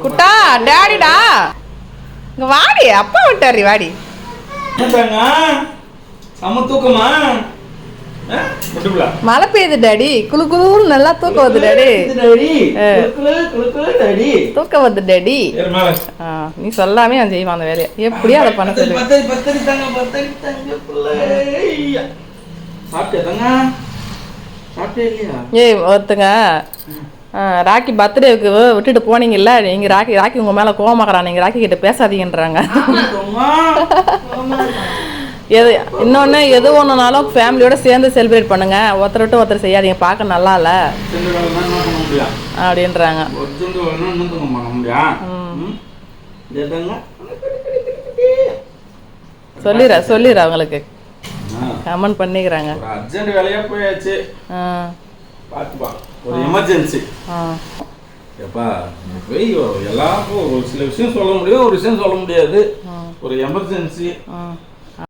குட்டா டாடிடா இங்க வாடி அப்பா விட்டாரு வாடி சம தூக்கமா மழை பெய்யுது டாடி குளு குளுன்னு நல்லா தூக்கம் வருது டாடி தூக்கம் வருது டாடி நீ சொல்லாமே நான் செய்வான் அந்த வேலையை எப்படியும் அதை பண்ண சொல்லு ஏய் ஒருத்தங்க ராக்கி பர்த்டேவுக்கு விட்டுட்டு போனீங்கல்ல நீங்க ராக்கி உங்க மேல கோவமாக்கறா நீங்க ராக்கி கிட்ட பேசாதீங்கன்றாங்க எது இன்னொன்று எது ஒன்றுனாலும் ஃபேமிலியோட சேர்ந்து செலிப்ரேட் பண்ணுங்க ஒருத்தர் விட்டு ஒருத்தர் செய்யாதீங்க பார்க்க நல்லா இல்லை அப்படின்றாங்க சொல்லிடுற அவங்களுக்கு கமெண்ட் பண்ணிக்கிறாங்க அர்ஜென்ட் வேலையா போயாச்சு பாத்துப்பா ஒரு எமர்ஜென்சி எப்பா எல்லாருக்கும் ஒரு சில விஷயம் சொல்ல முடியும் ஒரு விஷயம் சொல்ல முடியாது ஒரு எமர்ஜென்சி